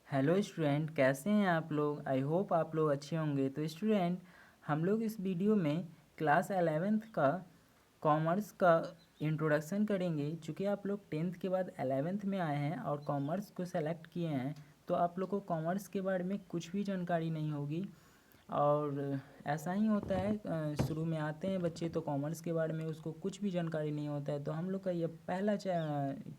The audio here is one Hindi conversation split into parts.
हेलो स्टूडेंट, कैसे हैं आप लोग। आई होप आप लोग अच्छे होंगे। तो स्टूडेंट, हम लोग इस वीडियो में क्लास 11th का कॉमर्स का इंट्रोडक्शन करेंगे। चूँकि आप लोग 10th के बाद 11th में आए हैं और कॉमर्स को सेलेक्ट किए हैं, तो आप लोग को कॉमर्स के बारे में कुछ भी जानकारी नहीं होगी। और ऐसा ही होता है, शुरू में आते हैं बच्चे तो कॉमर्स के बारे में उसको कुछ भी जानकारी नहीं होता है। तो हम लोग का ये पहला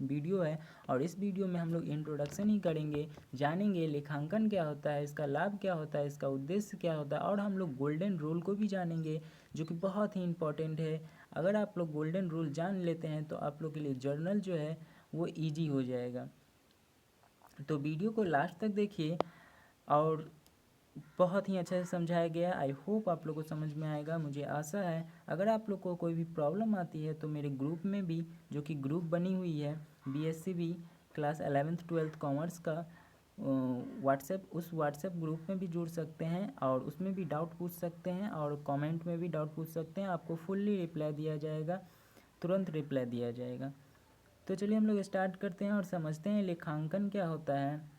वीडियो है और इस वीडियो में हम लोग इंट्रोडक्शन ही करेंगे, जानेंगे लेखांकन क्या होता है, इसका लाभ क्या होता है, इसका उद्देश्य क्या होता है, और हम लोग गोल्डन रूल को भी जानेंगे जो कि बहुत ही इम्पोर्टेंट है। अगर आप लोग गोल्डन रूल जान लेते हैं तो आप लोग के लिए जर्नल जो है वो ईजी हो जाएगा। तो वीडियो को लास्ट तक देखिए और बहुत ही अच्छे से समझाया गया। आई होप आप लोग को समझ में आएगा, मुझे आशा है। अगर आप लोग को कोई भी प्रॉब्लम आती है तो मेरे ग्रुप में भी, जो कि ग्रुप बनी हुई है BSCB class 11th 12th commerce का व्हाट्सएप, उस व्हाट्सएप ग्रुप में भी जुड़ सकते हैं और उसमें भी डाउट पूछ सकते हैं और कमेंट में भी डाउट पूछ सकते हैं। आपको फुल्ली रिप्लाई दिया जाएगा, तुरंत रिप्लाई दिया जाएगा। तो चलिए हम लोग स्टार्ट करते हैं और समझते हैं लेखांकन क्या होता है।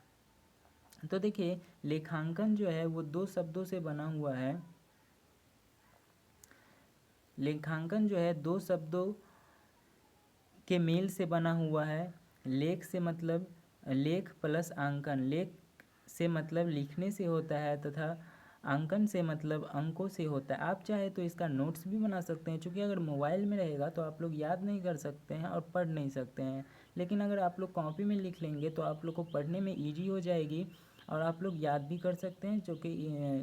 तो देखिए, लेखांकन जो है वो दो शब्दों से बना हुआ है। लेखांकन जो है दो शब्दों के मेल से बना हुआ है। लेख से मतलब लेख प्लस आंकन। लेख से मतलब लिखने से होता है तथा आंकन से मतलब अंकों से होता है। आप चाहे तो इसका नोट्स भी बना सकते हैं, क्योंकि अगर मोबाइल में रहेगा तो आप लोग याद नहीं कर सकते हैं और पढ़ नहीं सकते हैं। लेकिन अगर आप लोग कॉपी में लिख लेंगे तो आप लोग को पढ़ने में ईजी हो जाएगी और आप लोग याद भी कर सकते हैं, जो कि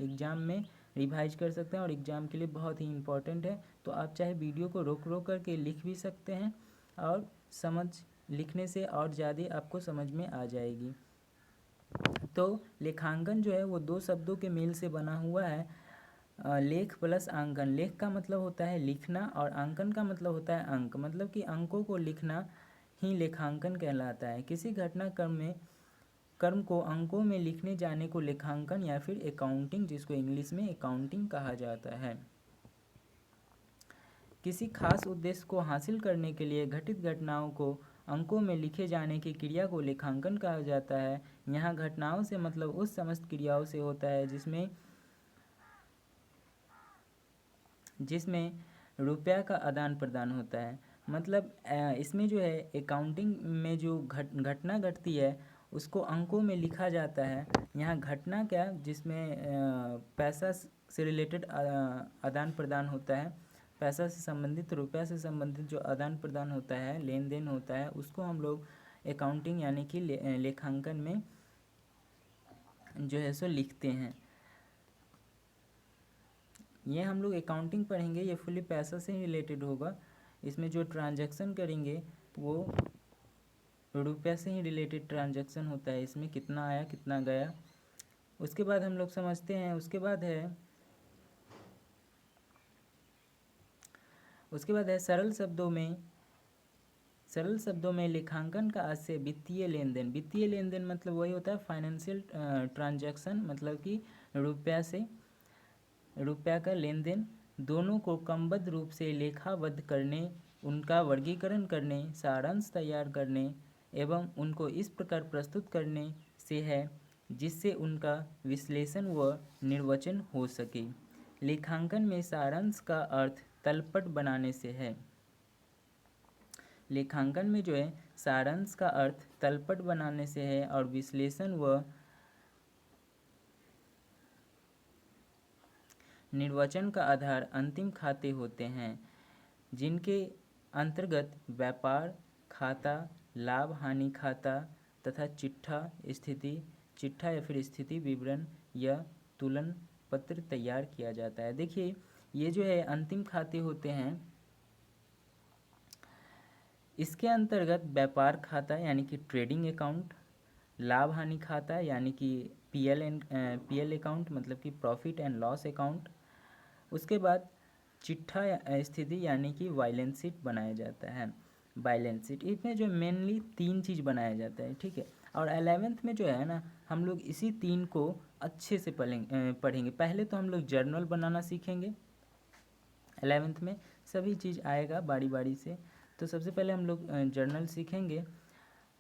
एग्ज़ाम में रिवाइज कर सकते हैं और एग्ज़ाम के लिए बहुत ही इम्पोर्टेंट है। तो आप चाहे वीडियो को रोक रोक करके लिख भी सकते हैं और लिखने से और ज़्यादा आपको समझ में आ जाएगी। तो लेखांकन जो है वो दो शब्दों के मेल से बना हुआ है। लेख प्लस आंकन। लेख का मतलब होता है लिखना और आंकन का मतलब होता है अंक, मतलब कि अंकों को लिखना ही लेखांकन कहलाता है। किसी कर्म को अंकों में लिखने जाने को लेखांकन या फिर अकाउंटिंग, जिसको इंग्लिश में अकाउंटिंग कहा जाता है। किसी खास उद्देश्य को हासिल करने के लिए घटित घटनाओं को अंकों में लिखे जाने की क्रिया को लेखांकन कहा जाता है। यहाँ घटनाओं से मतलब उस समस्त क्रियाओं से होता है जिसमें रुपया का आदान प्रदान होता है। मतलब इसमें जो है अकाउंटिंग में जो घटना घटती है उसको अंकों में लिखा जाता है। यहाँ घटना क्या, जिसमें पैसा से रिलेटेड आदान प्रदान होता है, पैसा से संबंधित, रुपया से संबंधित जो आदान प्रदान होता है, लेन देन होता है, उसको हम लोग अकाउंटिंग यानी कि लेखांकन में जो है सो लिखते हैं। ये हम लोग अकाउंटिंग पढ़ेंगे, ये फुली पैसा से रिलेटेड होगा। इसमें जो ट्रांजैक्शन करेंगे वो रुपया से ही रिलेटेड ट्रांजैक्शन होता है। इसमें कितना आया कितना गया। उसके बाद हम लोग समझते हैं, उसके बाद है सरल शब्दों में लेखांकन का आशय वित्तीय लेन देन। वित्तीय लेन देन मतलब वही होता है फाइनेंशियल ट्रांजैक्शन, मतलब कि रुपया का लेन देन, दोनों को क्रमबद्ध रूप से लेखाबद्ध करने, उनका वर्गीकरण करने, सारांश तैयार करने एवं उनको इस प्रकार प्रस्तुत करने से है जिससे उनका विश्लेषण व निर्वचन हो सके। लेखांकन में सारांश का अर्थ तलपट बनाने से है। लेखांकन में जो है सारांश का अर्थ तलपट बनाने से है और विश्लेषण व निर्वचन का आधार अंतिम खाते होते हैं, जिनके अंतर्गत व्यापार खाता, लाभ हानि खाता तथा चिट्ठा या फिर स्थिति विवरण या तुलन पत्र तैयार किया जाता है। देखिए, ये जो है अंतिम खाते होते हैं। इसके अंतर्गत व्यापार खाता यानी कि ट्रेडिंग अकाउंट, लाभ हानि खाता यानी कि पीएल अकाउंट मतलब कि प्रॉफिट एंड लॉस अकाउंट। उसके बाद चिट्ठा स्थिति यानी कि बैलेंस शीट बनाया जाता है। बैलेंस शीट इसमें जो मेनली 3 चीज़ बनाया जाता है, ठीक है। और 11th में जो है ना, हम लोग इसी 3 को अच्छे से पढ़ेंगे। पहले तो हम लोग जर्नल बनाना सीखेंगे। 11th में सभी चीज़ आएगा बारी बारी से। तो सबसे पहले हम लोग जर्नल सीखेंगे।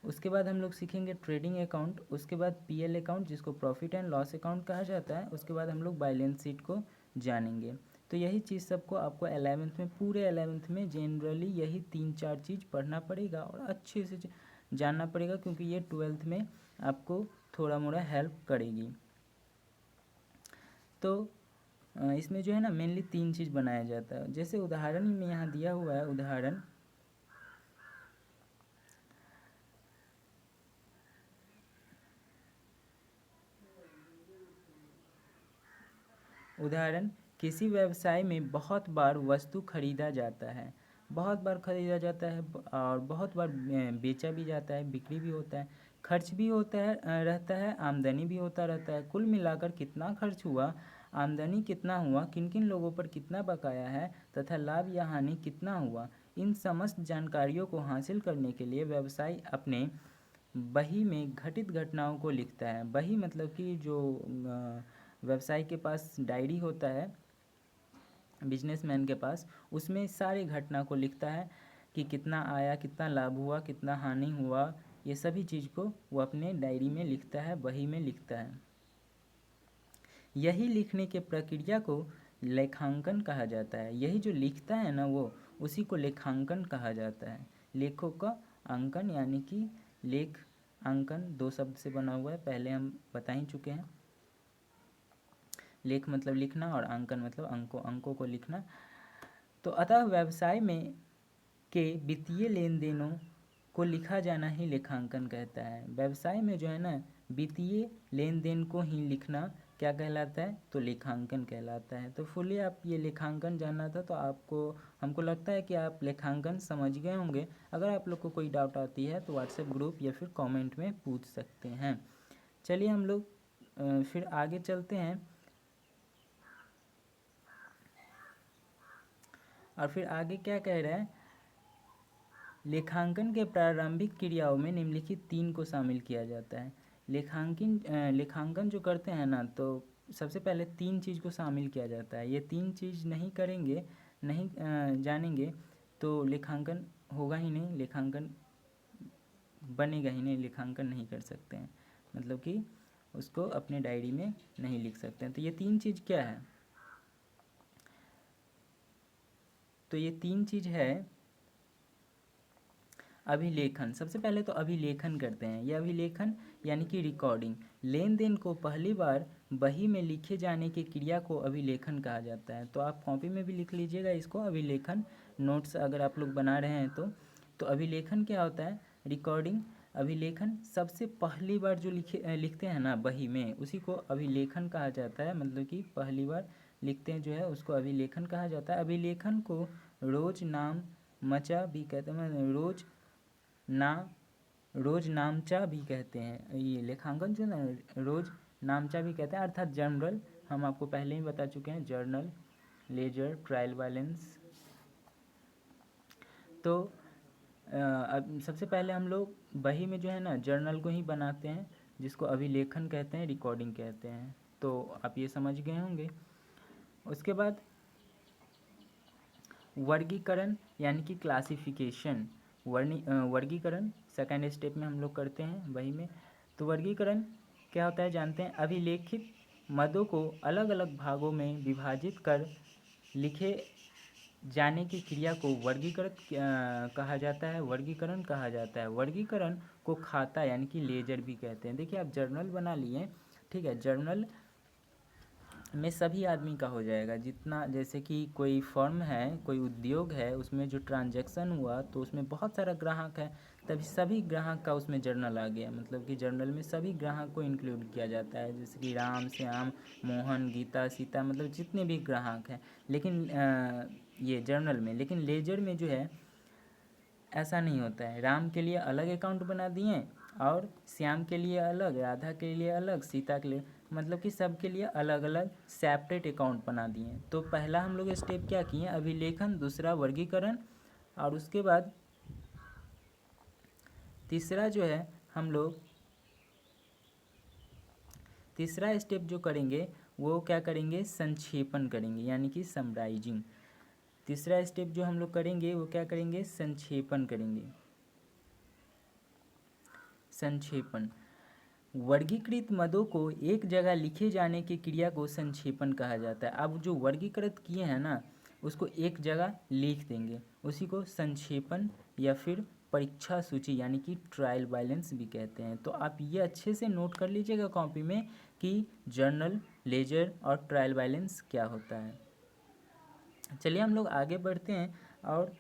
उसके बाद हम लोग सीखेंगे ट्रेडिंग अकाउंट, उसके बाद पीएल अकाउंट जिसको प्रॉफिट एंड लॉस अकाउंट कहा जाता है, उसके बाद हम लोग बैलेंस शीट को जानेंगे। तो यही चीज़ सबको आपको 11th में, पूरे 11th में जनरली यही 3-4 चीज़ पढ़ना पड़ेगा और अच्छे से जानना पड़ेगा, क्योंकि ये 12th में आपको थोड़ा मोड़ा हेल्प करेगी। तो इसमें जो है ना मेनली 3 चीज़ बनाया जाता है। जैसे उदाहरण में यहाँ दिया हुआ है, उदाहरण किसी व्यवसाय में बहुत बार वस्तु खरीदा जाता है, बहुत बार खरीदा जाता है और बहुत बार बेचा भी जाता है, बिक्री भी होता है, खर्च भी होता है रहता है, आमदनी भी होता रहता है। कुल मिलाकर कितना खर्च हुआ, आमदनी कितना हुआ, किन किन लोगों पर कितना बकाया है तथा लाभ या हानि कितना हुआ, इन समस्त जानकारियों को हासिल करने के लिए व्यवसायी अपने बही में घटित घटनाओं को लिखता है। बही मतलब कि जो व्यवसाय के पास डायरी होता है बिजनेसमैन के पास, उसमें सारे घटना को लिखता है कि कितना आया, कितना लाभ हुआ, कितना हानि हुआ, ये सभी चीज़ को वो अपने डायरी में लिखता है, बही में लिखता है। यही लिखने के प्रक्रिया को लेखांकन कहा जाता है। यही जो लिखता है ना वो, उसी को लेखांकन कहा जाता है। लेखों का अंकन यानी कि लेख अंकन 2 शब्द से बना हुआ है, पहले हम बता ही चुके हैं। लेख मतलब लिखना और अंकन मतलब अंकों को लिखना। तो अतः व्यवसाय में के वित्तीय लेन देनों को लिखा जाना ही लेखांकन कहता है। व्यवसाय में जो है ना वित्तीय लेन देन को ही लिखना क्या कहलाता है, तो लेखांकन कहलाता है। तो फुली आप ये लेखांकन जानना था, तो आपको, हमको लगता है कि आप लेखांकन समझ गए होंगे। अगर आप लोग को कोई डाउट आती है तो व्हाट्सएप ग्रुप या फिर कमेंट में पूछ सकते हैं। चलिए हम लोग फिर आगे चलते हैं और फिर आगे क्या कह रहा है, लेखांकन के प्रारंभिक क्रियाओं में निम्नलिखित 3 को शामिल किया जाता है। लेखांकन जो करते हैं ना, तो सबसे पहले 3 चीज़ को शामिल किया जाता है। ये 3 चीज़ नहीं करेंगे, नहीं जानेंगे तो लेखांकन होगा ही नहीं, लेखांकन बनेगा ही नहीं, लेखांकन नहीं कर सकते हैं, मतलब कि उसको अपने डायरी में नहीं लिख सकते हैं। तो ये 3 चीज़ क्या है, तो ये 3 चीज़ है अभिलेखन। सबसे पहले तो अभिलेखन करते हैं। यह अभिलेखन यानी कि रिकॉर्डिंग, लेन देन को पहली बार बही में लिखे जाने की क्रिया को अभिलेखन कहा जाता है। तो आप कॉपी में भी लिख लीजिएगा इसको, अभिलेखन, नोट्स अगर आप लोग बना रहे हैं तो अभिलेखन क्या होता है, रिकॉर्डिंग। अभिलेखन सबसे पहली बार जो लिखते हैं ना बही में, उसी को अभिलेखन कहा जाता है। मतलब कि पहली बार लिखते हैं जो है उसको अभिलेखन कहा जाता है। अभिलेखन को रोज नाम मचा भी कहते हैं, रोज नामचा भी कहते हैं। ये लेखांकन जो ना रोज नामचा भी कहते हैं, अर्थात जर्नल, हम आपको पहले ही बता चुके हैं, जर्नल, लेजर, ट्रायल बैलेंस। तो अब सबसे पहले हम लोग बही में जो है ना जर्नल को ही बनाते हैं, जिसको अभिलेखन कहते हैं, रिकॉर्डिंग कहते हैं। तो आप ये समझ गए होंगे। उसके बाद वर्गीकरण यानी कि क्लासिफिकेशन, वर्गीकरण सेकेंड स्टेप में हम लोग करते हैं बही में। तो वर्गीकरण क्या होता है जानते हैं, अभिलेखित मदों को अलग अलग भागों में विभाजित कर लिखे जाने की क्रिया को वर्गीकृत कहा जाता है, वर्गीकरण कहा जाता है। वर्गीकरण को खाता यानी कि लेजर भी कहते हैं। देखिए आप जर्नल बना लिए, ठीक है, जर्नल में सभी आदमी का हो जाएगा, जितना, जैसे कि कोई फर्म है, कोई उद्योग है, उसमें जो ट्रांजैक्शन हुआ तो उसमें बहुत सारा ग्राहक है, तभी सभी ग्राहक का उसमें जर्नल आ गया। मतलब कि जर्नल में सभी ग्राहक को इंक्लूड किया जाता है, जैसे कि राम, श्याम, मोहन, गीता, सीता, मतलब जितने भी ग्राहक हैं। लेकिन ये जर्नल में, लेकिन लेजर में जो है ऐसा नहीं होता है। राम के लिए अलग अकाउंट बना दिए और श्याम के लिए अलग, राधा के लिए अलग, सीता के लिए, मतलब कि सब के लिए अलग अलग सेपरेट अकाउंट बना दिए। तो पहला हम लोग स्टेप क्या किए, अभिलेखन, दूसरा वर्गीकरण, और उसके बाद तीसरा जो है हम लोग, तीसरा स्टेप जो करेंगे वो क्या करेंगे, संक्षेपण करेंगे, यानी कि समराइजिंग। तीसरा स्टेप जो हम लोग करेंगे वो क्या करेंगे, संक्षेपण करेंगे। संक्षेपण। वर्गीकृत मदों को एक जगह लिखे जाने की क्रिया को संक्षेपण कहा जाता है। अब जो वर्गीकृत किए हैं ना, उसको एक जगह लिख देंगे, उसी को संक्षेपण या फिर परीक्षा सूची यानी कि ट्रायल बैलेंस भी कहते हैं। तो आप ये अच्छे से नोट कर लीजिएगा कॉपी में कि जर्नल, लेजर और ट्रायल बैलेंस क्या होता है। चलिए हम लोग आगे बढ़ते हैं और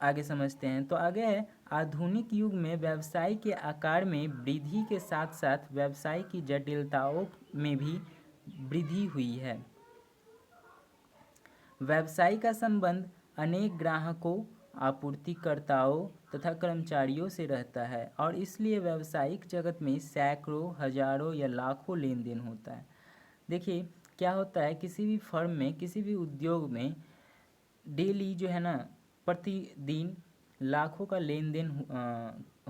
आगे समझते हैं। तो आगे है, आधुनिक युग में व्यवसाय के आकार में वृद्धि के साथ साथ व्यवसाय की जटिलताओं में भी वृद्धि हुई है। व्यवसाय का संबंध अनेक ग्राहकों, आपूर्तिकर्ताओं तथा कर्मचारियों से रहता है और इसलिए व्यावसायिक जगत में सैकड़ों, हजारों या लाखों लेन देन होता है। देखिए क्या होता है, किसी भी फर्म में, किसी भी उद्योग में डेली जो है ना, प्रतिदिन लाखों का लेन देन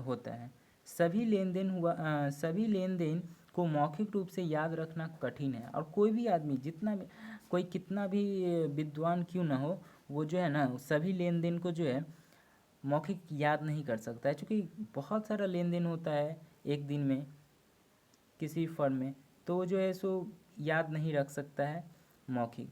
होता है। सभी लेन देन को मौखिक रूप से याद रखना कठिन है और कोई भी आदमी कोई कितना भी विद्वान क्यों ना हो, वो जो है ना सभी लेन देन को जो है मौखिक याद नहीं कर सकता है, क्योंकि बहुत सारा लेन देन होता है एक दिन में किसी फर्म में, तो वो जो है सो याद नहीं रख सकता है मौखिक।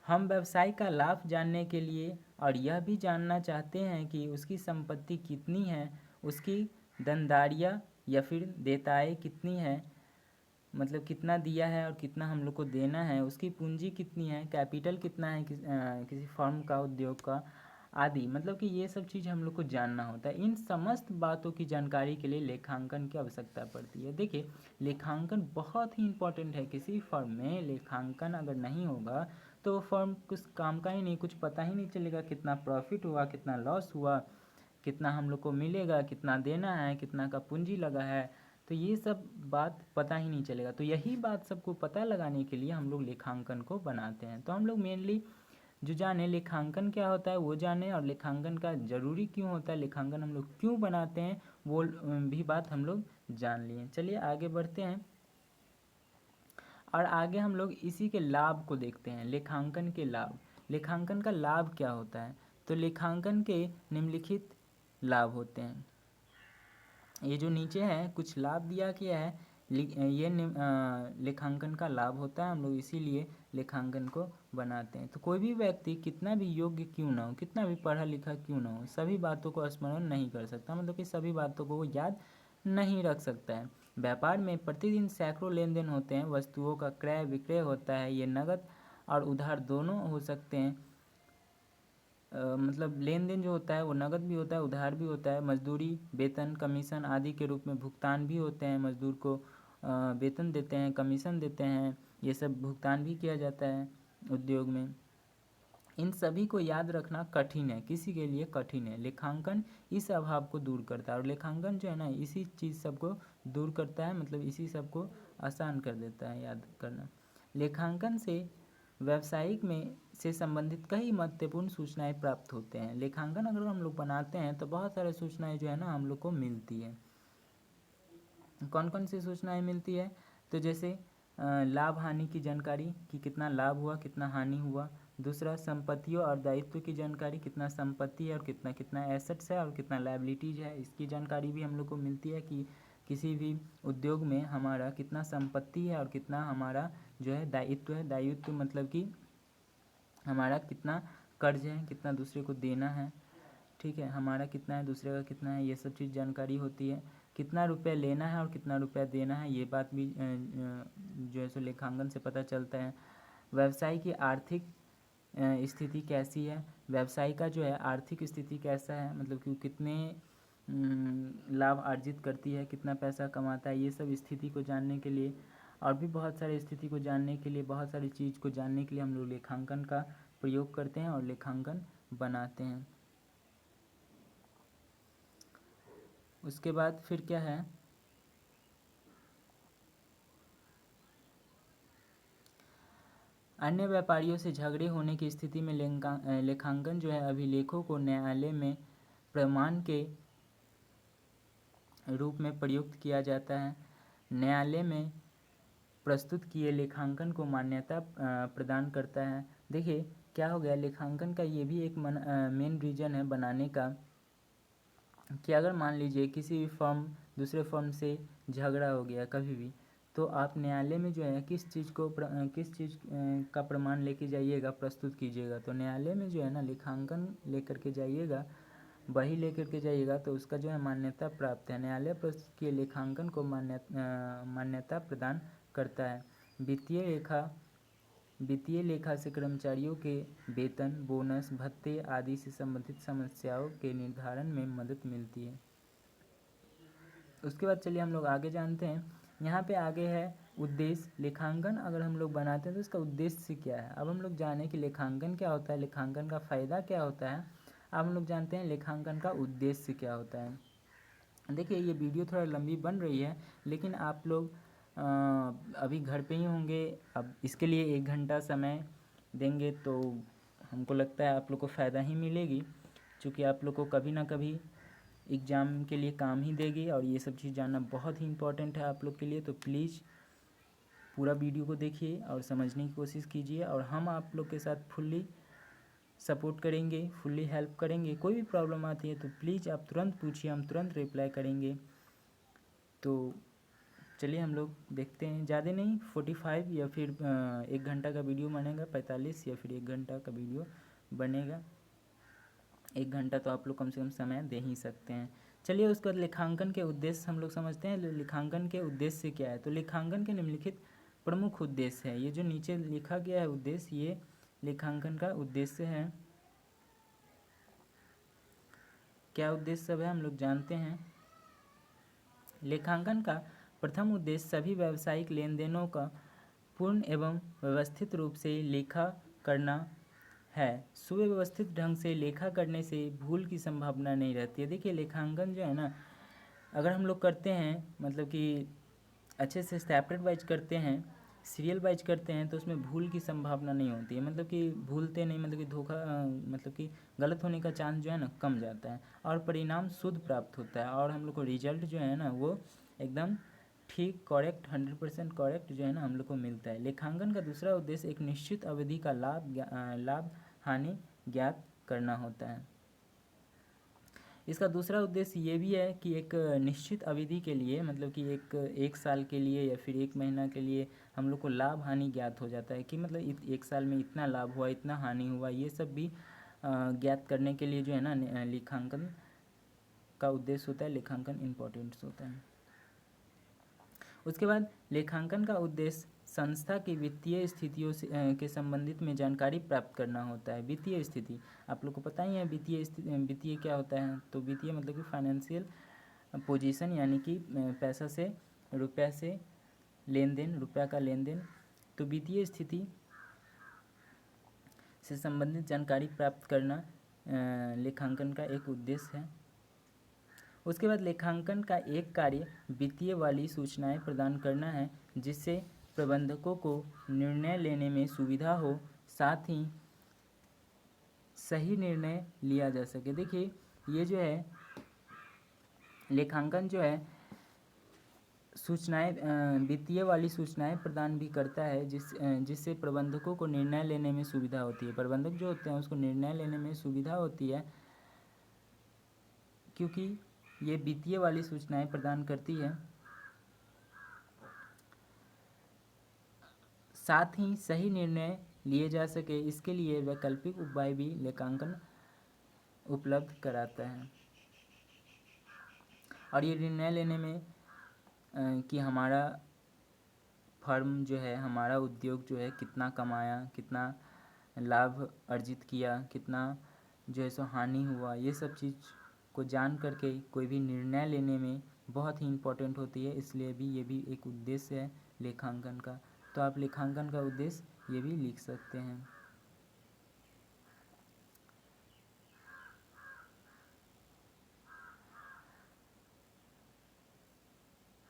हम व्यवसाय का लाभ जानने के लिए और यह भी जानना चाहते हैं कि उसकी संपत्ति कितनी है, उसकी देनदारियाँ या फिर देयताएँ कितनी है, मतलब कितना दिया है और कितना हम लोग को देना है, उसकी पूंजी कितनी है, कैपिटल कितना है किसी फर्म का, उद्योग का आदि। मतलब कि ये सब चीज़ हम लोग को जानना होता है। इन समस्त बातों की जानकारी के लिए लेखांकन की आवश्यकता पड़ती है। देखिए लेखांकन बहुत ही इम्पोर्टेंट है। किसी फर्म में लेखांकन अगर नहीं होगा तो फर्म कुछ काम का ही नहीं, कुछ पता ही नहीं चलेगा कितना प्रॉफिट हुआ, कितना लॉस हुआ, कितना हम लोग को मिलेगा, कितना देना है, कितना का पूंजी लगा है, तो ये सब बात पता ही नहीं चलेगा। तो यही बात सबको पता लगाने के लिए हम लोग लेखांकन को बनाते हैं। तो हम लोग मेनली जो जाने लेखांकन क्या होता है वो जाने, और लेखांकन का ज़रूरी क्यों होता है, लेखांकन हम लोग क्यों बनाते हैं, वो भी बात हम लोग जान लिए। चलिए आगे बढ़ते हैं और आगे हम लोग इसी के लाभ को देखते हैं, लेखांकन के लाभ। लेखांकन का लाभ क्या होता है, तो लेखांकन के निम्नलिखित लाभ होते हैं। ये जो नीचे है कुछ लाभ दिया गया है, ये लेखांकन का लाभ होता है, हम लोग इसीलिए लेखांकन को बनाते हैं। तो कोई भी व्यक्ति कितना भी योग्य क्यों ना हो, कितना भी पढ़ा लिखा क्यों ना हो, सभी बातों को स्मरण नहीं कर सकता, मतलब कि सभी बातों को वो याद नहीं रख सकता है। व्यापार में प्रतिदिन सैकड़ों लेन देन होते हैं, वस्तुओं का क्रय विक्रय होता है, ये नकद और उधार दोनों हो सकते हैं। मतलब लेन देन जो होता है वो नकद भी होता है, उधार भी होता है। मजदूरी, वेतन, कमीशन आदि के रूप में भुगतान भी होते हैं। मजदूर को वेतन देते हैं, कमीशन देते हैं, ये सब भुगतान भी किया जाता है उद्योग में। इन सभी को याद रखना कठिन है, किसी के लिए कठिन है। लेखांकन इस अभाव को दूर करता है और लेखांकन जो है ना इसी चीज़ सबको दूर करता है, मतलब इसी सबको आसान कर देता है याद करना। लेखांकन से व्यावसायिक में से संबंधित कई महत्वपूर्ण सूचनाएं प्राप्त होते हैं। लेखांकन अगर हम लोग बनाते हैं तो बहुत सारे सूचनाएं जो है ना हम लोग को मिलती है। कौन कौन सी सूचनाएं मिलती है, तो जैसे लाभ हानि की जानकारी कि कितना लाभ हुआ, कितना हानि हुआ। दूसरा संपत्तियों और दायित्व की जानकारी, कितना संपत्ति है और कितना कितना एसेट्स है और कितना लायबिलिटीज है, इसकी जानकारी भी हम लोग को मिलती है कि किसी भी उद्योग में हमारा कितना संपत्ति है और कितना हमारा जो है दायित्व है। दायित्व मतलब कि हमारा कितना कर्ज है, कितना दूसरे को देना है, ठीक है, हमारा कितना है, दूसरे का कितना है, ये सब चीज़ जानकारी होती है। कितना रुपया लेना है और कितना रुपया देना है, ये बात भी जो है सो लेखांकन से पता चलता है। व्यवसाय की आर्थिक स्थिति कैसी है, व्यवसाय का जो है आर्थिक स्थिति कैसा है, मतलब कि कितने लाभ अर्जित करती है, कितना पैसा कमाता है, ये सब स्थिति को जानने के लिए और भी बहुत सारी स्थिति को जानने के लिए, बहुत सारी चीज़ को जानने के लिए हम लोग लेखांकन का प्रयोग करते हैं और लेखांकन बनाते हैं। उसके बाद फिर क्या है, अन्य व्यापारियों से झगड़े होने की स्थिति में लेखांकन जो है अभिलेखों को न्यायालय में प्रमाण के रूप में प्रयुक्त किया जाता है। न्यायालय में प्रस्तुत किए लेखांकन को मान्यता प्रदान करता है। देखिए क्या हो गया, लेखांकन का ये भी एक मेन रीज़न है बनाने का कि अगर मान लीजिए किसी भी फर्म दूसरे फर्म से झगड़ा हो गया कभी भी, तो आप न्यायालय में जो है किस चीज़ का प्रमाण लेके जाइएगा, प्रस्तुत कीजिएगा। तो न्यायालय में जो है ना लेखांकन लेकर के जाइएगा, वही लेकर के जाइएगा, तो उसका जो है मान्यता प्राप्त है। न्यायालय प्रस्तुत किए लेखांकन को मान्यता प्रदान करता है। वित्तीय लेखा से कर्मचारियों के वेतन, बोनस, भत्ते आदि से संबंधित समस्याओं के निर्धारण में मदद मिलती है। उसके बाद चलिए हम लोग आगे जानते हैं। यहाँ पे आगे है उद्देश्य। लेखांकन अगर हम लोग बनाते हैं तो इसका उद्देश्य क्या है। अब हम लोग जाने कि लेखांकन क्या होता है, लेखांकन का फ़ायदा क्या होता है। अब हम लोग जानते हैं लेखांकन का उद्देश्य क्या होता है। देखिए ये वीडियो थोड़ा लंबी बन रही है, लेकिन आप लोग अभी घर पे ही होंगे, अब इसके लिए 1 घंटा समय देंगे तो हमको लगता है आप लोग को फ़ायदा ही मिलेगी, क्योंकि आप लोग को कभी ना कभी एग्ज़ाम के लिए काम ही देगी और ये सब चीज़ जानना बहुत ही इम्पोर्टेंट है आप लोग के लिए। तो प्लीज़ पूरा वीडियो को देखिए और समझने की कोशिश कीजिए, और हम आप लोग के साथ फुल्ली सपोर्ट करेंगे, फुल्ली हेल्प करेंगे। कोई भी प्रॉब्लम आती है तो प्लीज़ आप तुरंत पूछिए, हम तुरंत रिप्लाई करेंगे। तो चलिए हम लोग देखते हैं। ज़्यादा नहीं 45 या फिर 1 घंटा का वीडियो बनेगा, 45 या फिर 1 घंटा का वीडियो बनेगा। 1 घंटा तो आप लोग कम से कम समय दे ही सकते हैं। चलिए उसके बाद लेखांकन के उद्देश्य हम लोग समझते हैं। लेखांकन के उद्देश्य क्या है। तो लेखांकन के निम्नलिखित प्रमुख उद्देश्य है। ये जो नीचे लिखा गया है उद्देश्य, ये लेखांकन का उद्देश्य है। क्या उद्देश्य सब है हम लोग जानते हैं। लेखांकन का प्रथम उद्देश्य सभी व्यावसायिक लेन देनों का पूर्ण एवं व्यवस्थित रूप से लेखा करना है। सुव्यवस्थित ढंग से लेखा करने से भूल की संभावना नहीं रहती है। देखिए लेखांकन जो है ना, अगर हम लोग करते हैं मतलब कि अच्छे से सेपरेट वाइज करते हैं, सीरियल वाइज करते हैं, तो उसमें भूल की संभावना नहीं होती है। मतलब कि भूलते नहीं, मतलब कि धोखा मतलब कि गलत होने का चांस जो है ना कम जाता है, और परिणाम शुद्ध प्राप्त होता है, और हम लोग को रिजल्ट जो है ना वो एकदम ठीक, करेक्ट, 100% करेक्ट जो है ना हम लोग को मिलता है। लेखांकन का दूसरा उद्देश्य एक निश्चित अवधि का लाभ हानि ज्ञात करना होता है। इसका दूसरा उद्देश्य ये भी है कि एक निश्चित अवधि के लिए, मतलब कि एक साल के लिए या फिर 1 महीना के लिए हम लोग को लाभ हानि ज्ञात हो जाता है कि मतलब 1 साल में इतना लाभ हुआ, इतना हानि हुआ, ये सब भी ज्ञात करने के लिए जो है ना लेखांकन का उद्देश्य होता है, लेखांकन इम्पोर्टेंट होता है। उसके बाद लेखांकन का उद्देश्य संस्था की वित्तीय स्थितियों से के संबंधित में जानकारी प्राप्त करना होता है। वित्तीय स्थिति आप लोग को पता ही है, वित्तीय क्या होता है। तो वित्तीय मतलब कि फाइनेंशियल पोजीशन, यानी कि पैसा से, रुपया से लेन देन, रुपया का लेन देन। तो वित्तीय स्थिति से संबंधित जानकारी प्राप्त करना लेखांकन का एक उद्देश्य है। उसके बाद लेखांकन का एक कार्य वित्तीय वाली सूचनाएं प्रदान करना है, जिससे प्रबंधकों को निर्णय लेने में सुविधा हो, साथ ही सही निर्णय लिया जा सके। देखिए ये जो है लेखांकन जो है सूचनाएं, वित्तीय वाली सूचनाएं प्रदान भी करता है, जिससे प्रबंधकों को निर्णय लेने में सुविधा होती है। प्रबंधक जो होते हैं उसको निर्णय लेने में सुविधा होती है, क्योंकि ये वित्तीय वाली सूचनाएं प्रदान करती है। साथ ही सही निर्णय लिए जा सके, इसके लिए वैकल्पिक उपाय भी लेखांकन उपलब्ध कराता है। और ये निर्णय लेने में कि हमारा फर्म जो है, हमारा उद्योग जो है कितना कमाया, कितना लाभ अर्जित किया, कितना जो है सो हानि हुआ, ये सब चीज़ को जान करके कोई भी निर्णय लेने में बहुत ही इम्पोर्टेंट होती है। इसलिए भी ये भी एक उद्देश्य है लेखांकन का। तो आप लेखांकन का उद्देश्य ये भी लिख सकते हैं।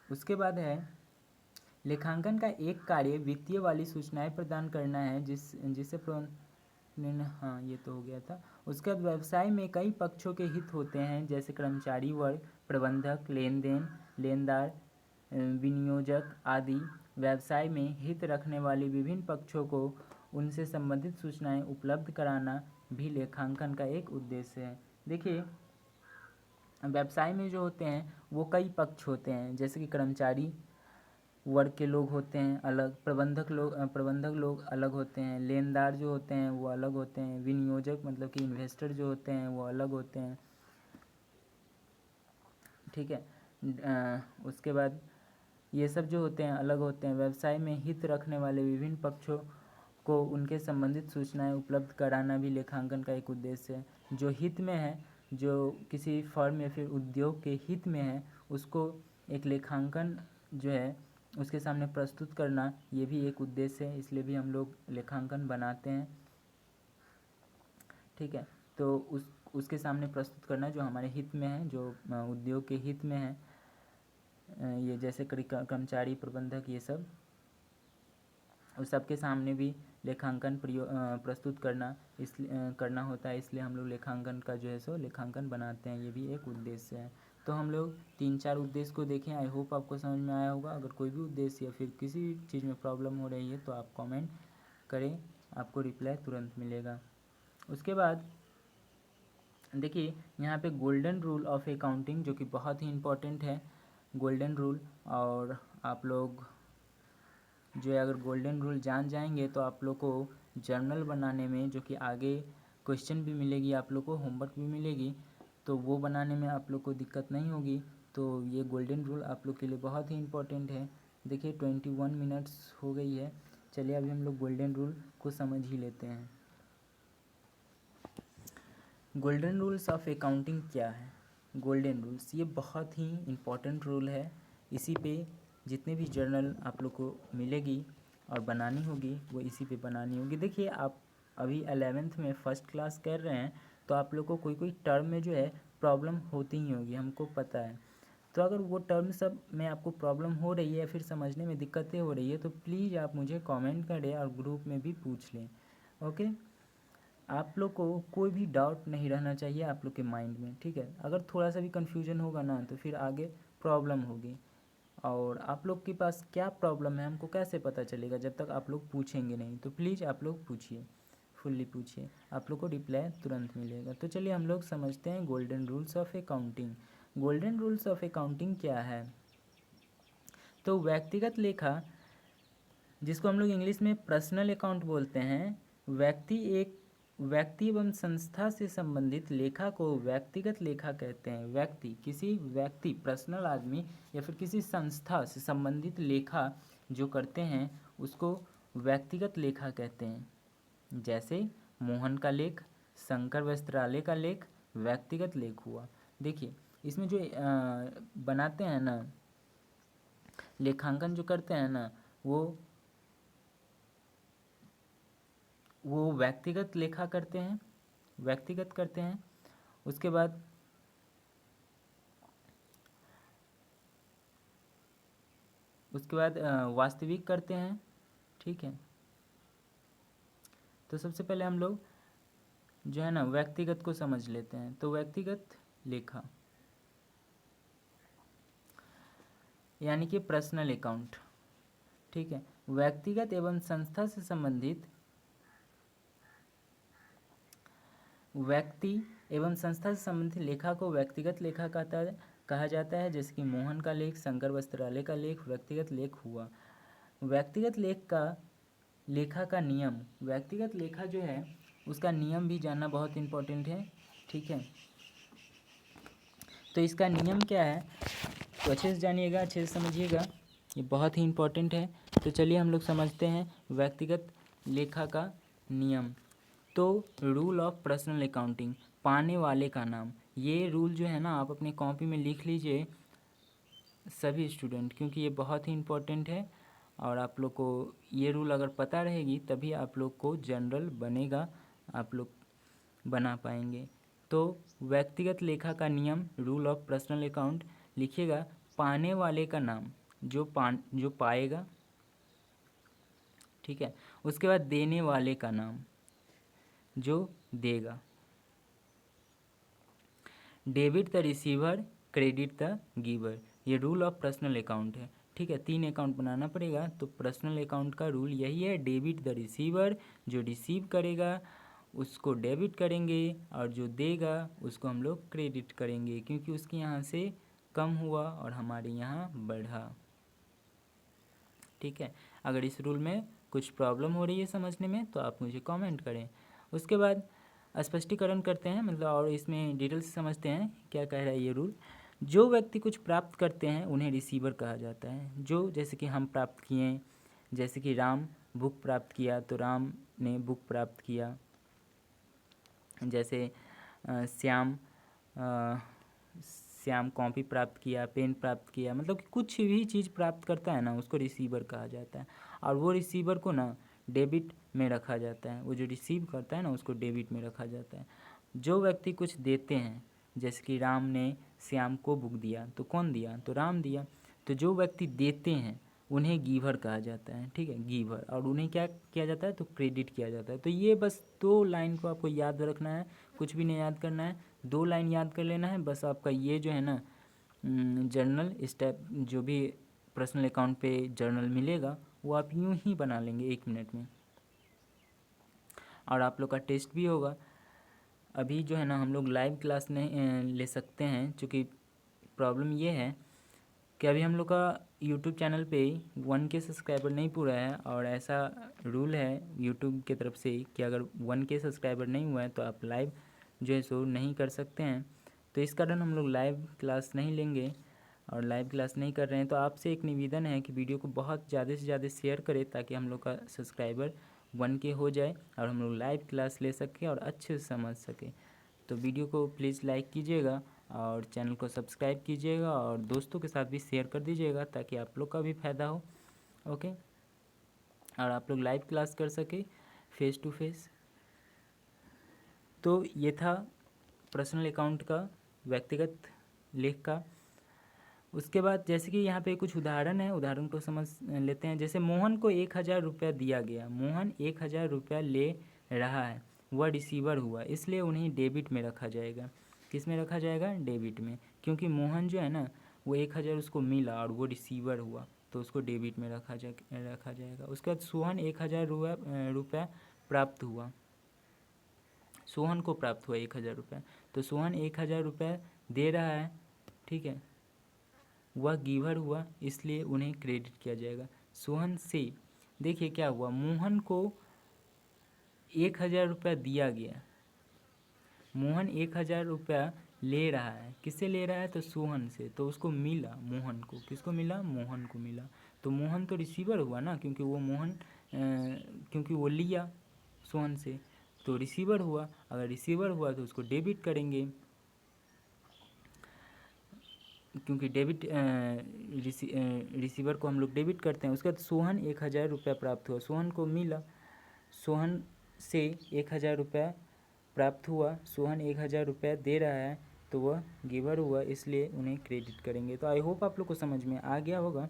उसके बाद है लेखांकन का एक कार्य वित्तीय वाली सूचनाएं प्रदान करना है, जिससे हाँ ये तो हो गया था। उसके बाद व्यवसाय में कई पक्षों के हित होते हैं, जैसे कर्मचारी वर्ग, प्रबंधक, लेनदार, विनियोजक आदि। व्यवसाय में हित रखने वाले विभिन्न पक्षों को उनसे संबंधित सूचनाएं उपलब्ध कराना भी लेखांकन का एक उद्देश्य है। देखिए, व्यवसाय में जो होते हैं वो कई पक्ष होते हैं, जैसे कि कर्मचारी वर्ग के लोग होते हैं अलग, प्रबंधक लोग अलग होते हैं, लेनदार जो होते हैं वो अलग होते हैं, विनियोजक मतलब कि इन्वेस्टर जो होते हैं वो अलग होते हैं। ठीक है, उसके बाद ये सब जो होते हैं अलग होते हैं। व्यवसाय में हित रखने वाले विभिन्न पक्षों को उनके संबंधित सूचनाएं उपलब्ध कराना भी लेखांकन का एक उद्देश्य है। जो हित में है, जो किसी फर्म या फिर उद्योग के हित में है, उसको एक लेखांकन जो है उसके सामने प्रस्तुत करना, ये भी एक उद्देश्य है, इसलिए भी हम लोग लेखांकन बनाते हैं। ठीक है, तो उसके सामने प्रस्तुत करना जो हमारे हित में है, जो उद्योग के हित में है, ये जैसे कर्मचारी, प्रबंधक, ये सब, उस सबके सामने भी लेखांकन प्रस्तुत करना होता है। इसलिए हम लोग लेखांकन का जो है सो लेखांकन बनाते हैं, ये भी एक उद्देश्य है। तो हम लोग 3-4 उद्देश्य को देखें। आई होप आपको समझ में आया होगा। अगर कोई भी उद्देश्य या फिर किसी भी चीज़ में प्रॉब्लम हो रही है तो आप कमेंट करें, आपको रिप्लाई तुरंत मिलेगा। उसके बाद देखिए, यहाँ पे गोल्डन रूल ऑफ अकाउंटिंग जो कि बहुत ही इम्पोर्टेंट है, गोल्डन रूल। और आप लोग जो है अगर गोल्डन रूल जान जाएंगे तो आप लोग को जर्नल बनाने में, जो कि आगे क्वेश्चन भी मिलेगी, आप लोग को होमवर्क भी मिलेगी, तो वो बनाने में आप लोग को दिक्कत नहीं होगी। तो ये गोल्डन रूल आप लोग के लिए बहुत ही इम्पोर्टेंट है। देखिए 21 मिनट्स हो गई है। चलिए अभी हम लोग गोल्डन रूल को समझ ही लेते हैं। गोल्डन रूल्स ऑफ अकाउंटिंग क्या है? गोल्डन रूल्स ये बहुत ही इम्पोर्टेंट रूल है। इसी पे जितने भी जर्नल आप लोग को मिलेगी और बनानी होगी वो इसी पे बनानी होगी। देखिए, आप अभी 11th में फर्स्ट क्लास कर रहे हैं, तो आप लोग को कोई कोई टर्म में जो है प्रॉब्लम होती ही होगी, हमको पता है। तो अगर वो टर्म सब में आपको प्रॉब्लम हो रही है या फिर समझने में दिक्कतें हो रही है तो प्लीज़ आप मुझे कमेंट करें और ग्रुप में भी पूछ लें। ओके, आप लोग को कोई भी डाउट नहीं रहना चाहिए आप लोग के माइंड में। ठीक है, अगर थोड़ा सा भी कन्फ्यूजन होगा ना तो फिर आगे प्रॉब्लम होगी। और आप लोग के पास क्या प्रॉब्लम है हमको कैसे पता चलेगा जब तक आप लोग पूछेंगे नहीं। तो प्लीज़ आप लोग पूछिए, फुल्ली पूछिए, आप लोग को रिप्लाई तुरंत मिलेगा। तो चलिए हम लोग समझते हैं golden rules of accounting. Golden rules of accounting क्या है? तो व्यक्तिगत लेखा, जिसको हम लोग इंग्लिश में पर्सनल अकाउंट बोलते हैं, व्यक्ति एवं संस्था से संबंधित लेखा को व्यक्तिगत लेखा कहते हैं। किसी व्यक्ति, पर्सनल आदमी या फिर किसी संस्था से संबंधित लेखा जो करते हैं उसको व्यक्तिगत लेखा कहते हैं। जैसे मोहन का लेख, शंकर वस्त्रालय का लेख व्यक्तिगत लेख हुआ। देखिए, इसमें जो बनाते हैं ना, लेखांकन जो करते हैं ना, वो व्यक्तिगत लेखा करते हैं, व्यक्तिगत करते हैं। उसके बाद वास्तविक करते हैं। ठीक है, तो सबसे पहले हम लोग जो है ना व्यक्तिगत को समझ लेते हैं। तो व्यक्तिगत लेखा यानी कि पर्सनल अकाउंट। ठीक है, व्यक्तिगत एवं संस्था से संबंधित, व्यक्ति एवं संस्था से संबंधित लेखा को व्यक्तिगत लेखा कहा जाता है। जैसे कि मोहन का लेख, शंकर वस्त्रालय का लेख व्यक्तिगत लेख हुआ। व्यक्तिगत लेखा का नियम, व्यक्तिगत लेखा जो है उसका नियम भी जानना बहुत इम्पोर्टेंट है। ठीक है, तो इसका नियम क्या है तो अच्छे से जानिएगा, अच्छे से समझिएगा, ये बहुत ही इम्पोर्टेंट है। तो चलिए हम लोग समझते हैं व्यक्तिगत लेखा का नियम। तो रूल ऑफ पर्सनल अकाउंटिंग, पाने वाले का नाम। ये रूल जो है ना आप अपनी कॉपी में लिख लीजिए सभी स्टूडेंट, क्योंकि ये बहुत ही इम्पोर्टेंट है। और आप लोग को ये रूल अगर पता रहेगी तभी आप लोग को जनरल बनेगा, आप लोग बना पाएंगे। तो व्यक्तिगत लेखा का नियम, रूल ऑफ पर्सनल अकाउंट, लिखिएगा पाने वाले का नाम, जो पाएगा। ठीक है, उसके बाद देने वाले का नाम, जो देगा। Debit the receiver, credit the giver, ये रूल ऑफ पर्सनल अकाउंट है। ठीक है, 3 अकाउंट बनाना पड़ेगा। तो पर्सनल अकाउंट का रूल यही है, डेबिट द रिसीवर, जो रिसीव करेगा उसको डेबिट करेंगे और जो देगा उसको हम लोग क्रेडिट करेंगे, क्योंकि उसके यहाँ से कम हुआ और हमारे यहाँ बढ़ा। ठीक है, अगर इस रूल में कुछ प्रॉब्लम हो रही है समझने में तो आप मुझे कमेंट करें। उसके बाद स्पष्टीकरण करते हैं, मतलब और इसमें डिटेल से समझते हैं क्या कह रहा है ये रूल। जो व्यक्ति कुछ प्राप्त करते हैं उन्हें रिसीवर कहा जाता है। जो, जैसे कि हम प्राप्त किए, जैसे कि राम बुक प्राप्त किया तो राम ने बुक प्राप्त किया। जैसे श्याम कॉपी प्राप्त किया, पेन प्राप्त किया, मतलब कि कुछ भी चीज़ प्राप्त करता है ना उसको रिसीवर कहा जाता है। और वो रिसीवर को ना डेबिट में रखा जाता है, वो जो रिसीव करता है ना उसको डेबिट में रखा जाता है। जो व्यक्ति कुछ देते हैं, जैसे कि राम ने श्याम को बुक दिया तो कौन दिया, तो राम दिया। तो जो व्यक्ति देते हैं उन्हें गिवर कहा जाता है। ठीक है, गिवर, और उन्हें क्या किया जाता है, तो क्रेडिट किया जाता है। तो ये बस 2 लाइन को आपको याद रखना है, कुछ भी नहीं याद करना है, 2 लाइन याद कर लेना है बस। आपका ये जो है ना जर्नल स्टेप, जो भी पर्सनल अकाउंट पे जर्नल मिलेगा वो आप यूं ही बना लेंगे 1 मिनट में। और आप लोग का टेस्ट भी होगा। अभी जो है ना हम लोग लाइव क्लास नहीं ले सकते हैं, क्योंकि प्रॉब्लम ये है कि अभी हम लोग का यूट्यूब चैनल पे 1K सब्सक्राइबर नहीं पूरा है, और ऐसा रूल है यूट्यूब की तरफ से कि अगर 1K सब्सक्राइबर नहीं हुआ है तो आप लाइव जो है सो नहीं कर सकते हैं। तो इस कारण हम लोग लाइव क्लास नहीं लेंगे और लाइव क्लास नहीं कर रहे हैं। तो आपसे एक निवेदन है कि वीडियो को बहुत ज़्यादा से ज़्यादा शेयर करें, ताकि हम लोग का सब्सक्राइबर 1K हो जाए और हम लोग लाइव क्लास ले सकें और अच्छे से समझ सकें। तो वीडियो को प्लीज़ लाइक कीजिएगा और चैनल को सब्सक्राइब कीजिएगा और दोस्तों के साथ भी शेयर कर दीजिएगा, ताकि आप लोग का भी फ़ायदा हो। ओके, और आप लोग लाइव क्लास कर सके फेस टू फेस। तो ये था पर्सनल अकाउंट का व्यक्तिगत लेख का। उसके बाद जैसे कि यहाँ पे कुछ उदाहरण है, उदाहरण को समझ लेते हैं। जैसे मोहन को 1000 रुपया दिया गया, मोहन 1000 रुपया ले रहा है, वह रिसीवर हुआ, इसलिए उन्हें डेबिट में रखा जाएगा। किस में रखा जाएगा, डेबिट में, क्योंकि मोहन जो है ना वो 1000 उसको मिला और वो रिसीवर हुआ तो उसको डेबिट में रखा जाएगा। उसके बाद सोहन 1000 रुपया प्राप्त हुआ, सोहन को प्राप्त हुआ 1000 रुपया, तो सोहन 1000 रुपया दे रहा है। ठीक है, वह गिवर हुआ, इसलिए उन्हें क्रेडिट किया जाएगा। सोहन से, देखिए क्या हुआ, मोहन को 1000 रुपया दिया गया, मोहन 1000 रुपया ले रहा है, किससे ले रहा है, तो सोहन से, तो उसको मिला, मोहन को, किसको मिला, मोहन को मिला। तो मोहन तो रिसीवर हुआ ना, क्योंकि वो मोहन क्योंकि वो लिया सोहन से, तो रिसीवर हुआ। अगर रिसीवर हुआ तो उसको डेबिट करेंगे, क्योंकि डेबिट रिसीवर को हम लोग डेबिट करते हैं। उसके बाद सोहन 1000 रुपया प्राप्त हुआ, सोहन को मिला, सोहन से 1000 रुपया प्राप्त हुआ, सोहन 1000 रुपया दे रहा है तो वह गिवर हुआ, इसलिए उन्हें क्रेडिट करेंगे। तो आई होप आप लोग को समझ में आ गया होगा।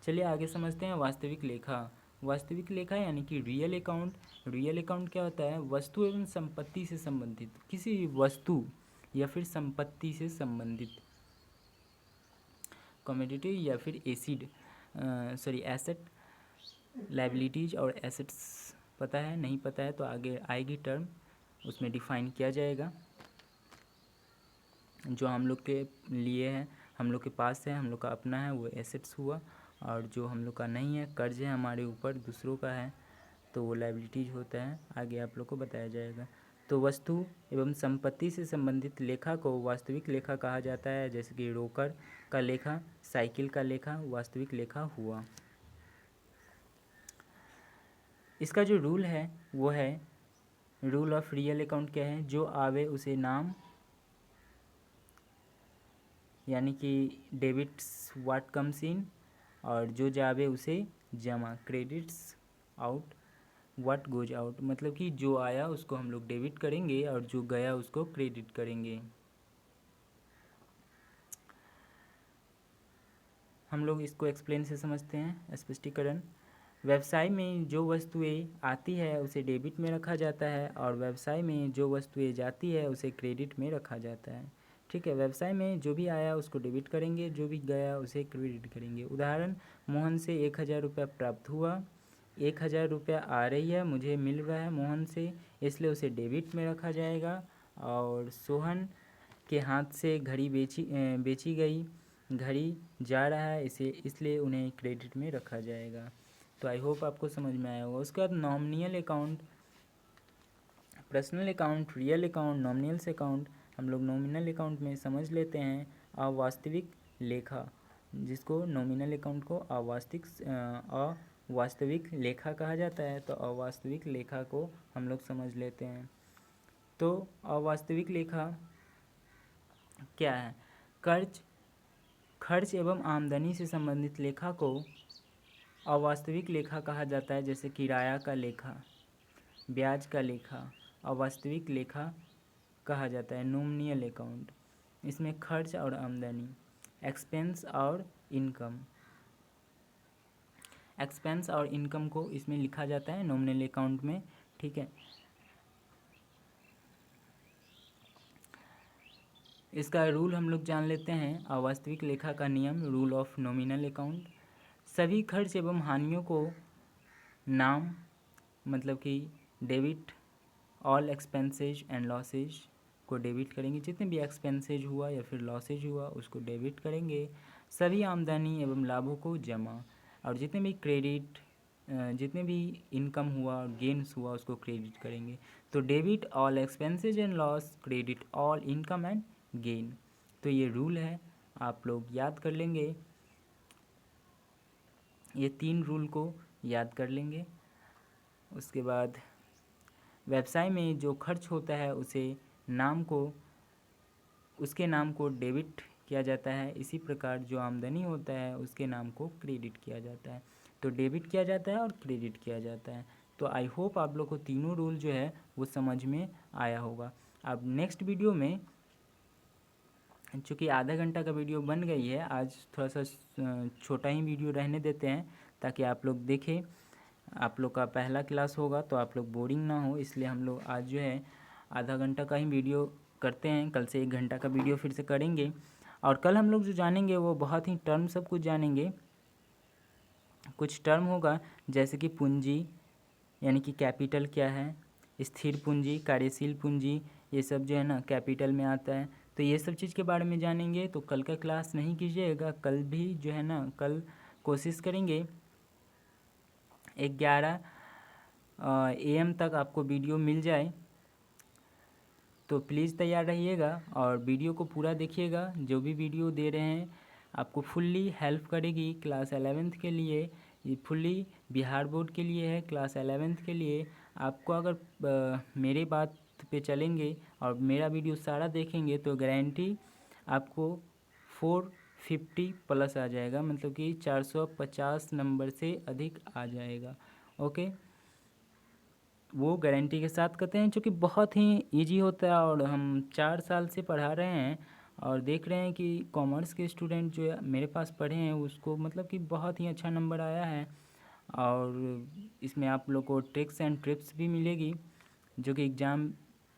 चलिए आगे समझते हैं वास्तविक लेखा। वास्तविक लेखा यानी कि रियल अकाउंट। रियल अकाउंट क्या होता है, वस्तु एवं संपत्ति से संबंधित, किसी वस्तु या फिर संपत्ति से संबंधित, कमोडिटी या फिर एसेट, लाइबिलिटीज़ और एसेट्स। पता है, नहीं पता है तो आगे आएगी टर्म, उसमें डिफाइन किया जाएगा। जो हम लोग के लिए है, हम लोग के पास है, हम लोग का अपना है, वो एसेट्स हुआ, और जो हम लोग का नहीं है, कर्ज है हमारे ऊपर, दूसरों का है, तो वो लाइबिलिटीज होता है। आगे आप लोग को बताया जाएगा। तो वस्तु एवं संपत्ति से संबंधित लेखा को वास्तविक लेखा कहा जाता है। जैसे कि रोकड़ का लेखा, साइकिल का लेखा वास्तविक लेखा हुआ। इसका जो रूल है वो है, रूल ऑफ रियल अकाउंट क्या है, जो आवे उसे नाम, यानी कि डेबिट्स व्हाट कम्स इन, और जो जावे उसे जमा, credits out what goes out, मतलब कि जो आया उसको हम लोग डेबिट करेंगे और जो गया उसको क्रेडिट करेंगे। हम लोग इसको एक्सप्लेन से समझते हैं, स्पष्टीकरण। व्यवसाय में जो वस्तुएं आती है उसे डेबिट में रखा जाता है और व्यवसाय में जो वस्तुएं जाती है उसे क्रेडिट में रखा जाता है। ठीक है। व्यवसाय में जो भी आया उसको डेबिट करेंगे, जो भी गया उसे क्रेडिट करेंगे। उदाहरण, मोहन से 1,000 रुपया प्राप्त हुआ, 1,000 रुपया आ रही है, मुझे मिल रहा है मोहन से, इसलिए उसे डेबिट में रखा जाएगा। और सोहन के हाथ से घड़ी बेची गई, घड़ी जा रहा है, इसे इसलिए उन्हें क्रेडिट में रखा जाएगा। तो आई होप आपको समझ में आया होगा। उसके बाद nominal account, personal account, real account, nominals account. हम लोग नॉमिनल अकाउंट में समझ लेते हैं अवास्तविक लेखा, जिसको नॉमिनल अकाउंट को अवास्तविक लेखा कहा जाता है। तो अवास्तविक लेखा को हम लोग समझ लेते हैं। तो अवास्तविक लेखा क्या है? खर्च एवं आमदनी से संबंधित लेखा को अवास्तविक लेखा कहा जाता है। जैसे किराया का लेखा, ब्याज का लेखा अवास्तविक लेखा कहा जाता है। नॉमिनल अकाउंट, इसमें खर्च और आमदनी, एक्सपेंस और इनकम को इसमें लिखा जाता है नॉमिनल अकाउंट में। ठीक है। इसका रूल हम लोग जान लेते हैं। अवास्तविक लेखा का नियम, रूल ऑफ नॉमिनल अकाउंट। सभी खर्च एवं हानियों को नाम, मतलब कि debit, all expenses and losses को डेबिट करेंगे। जितने भी एक्सपेंसेज हुआ या फिर लॉसेज हुआ उसको डेबिट करेंगे। सभी आमदनी एवं लाभों को जमा, और जितने भी इनकम हुआ और गेन्स हुआ उसको क्रेडिट करेंगे। तो debit all expenses and loss, credit all income and gain. तो ये रूल है, आप लोग याद कर लेंगे, ये 3 रूल को याद कर लेंगे। उसके बाद व्यवसाय में जो खर्च होता है उसके नाम को डेबिट किया जाता है। इसी प्रकार जो आमदनी होता है उसके नाम को क्रेडिट किया जाता है। तो डेबिट किया जाता है और क्रेडिट किया जाता है। तो आई होप आप लोग को तीनों रूल जो है वो समझ में आया होगा। अब नेक्स्ट वीडियो में, चूँकि आधा घंटा का वीडियो बन गई है, आज थोड़ा सा छोटा ही वीडियो रहने देते हैं ताकि आप लोग देखें। आप लोग का पहला क्लास होगा तो आप लोग बोरिंग ना हो, इसलिए हम लोग आज जो है आधा घंटा का ही वीडियो करते हैं। कल से 1 घंटा का वीडियो फिर से करेंगे। और कल हम लोग जो जानेंगे वो बहुत ही टर्म सब कुछ जानेंगे। कुछ टर्म होगा जैसे कि पूंजी, यानी कि कैपिटल क्या है, स्थिर पूंजी, कार्यशील पूंजी, ये सब जो है ना कैपिटल में आता है। तो ये सब चीज़ के बारे में जानेंगे। तो कल का क्लास नहीं कीजिएगा, कल भी जो है ना, कल कोशिश करेंगे 11 AM तक आपको वीडियो मिल जाए। तो प्लीज़ तैयार रहिएगा और वीडियो को पूरा देखिएगा। जो भी वीडियो दे रहे हैं आपको फुल्ली हेल्प करेगी क्लास 11th के लिए। ये फुल्ली बिहार बोर्ड के लिए है, क्लास 11th के लिए। आपको अगर मेरे बात पे चलेंगे और मेरा वीडियो सारा देखेंगे तो गारंटी आपको 450 प्लस आ जाएगा, मतलब कि 450 नंबर से अधिक आ जाएगा। ओके, वो गारंटी के साथ कहते हैं, क्योंकि बहुत ही इजी होता है और हम 4 साल से पढ़ा रहे हैं और देख रहे हैं कि कॉमर्स के स्टूडेंट जो मेरे पास पढ़े हैं उसको मतलब कि बहुत ही अच्छा नंबर आया है। और इसमें आप लोग को ट्रिक्स एंड टिप्स भी मिलेगी जो कि एग्ज़ाम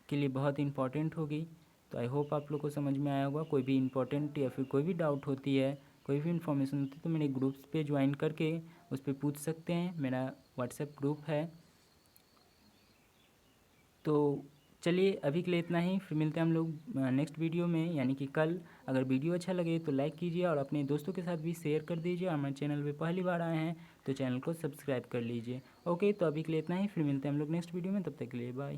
के लिए बहुत इंपॉर्टेंट होगी। तो आई होप आप लोग को समझ में आया होगा। कोई भी इम्पोर्टेंट या फिर कोई भी डाउट होती है, कोई भी इन्फॉर्मेशन होती है तो मेरे ग्रुप्स पे ज्वाइन करके उस पर पूछ सकते हैं। मेरा व्हाट्सएप ग्रुप है। तो चलिए अभी के लिए इतना ही, फिर मिलते हैं हम लोग नेक्स्ट वीडियो में, यानी कि कल। अगर वीडियो अच्छा लगे तो लाइक कीजिए और अपने दोस्तों के साथ भी शेयर कर दीजिए। हमारे चैनल पे पहली बार आए हैं तो चैनल को सब्सक्राइब कर लीजिए। ओके, तो अभी के लिए इतना ही, फिर मिलते हैं हम लोग नेक्स्ट वीडियो में। तब तक के लिए बाय।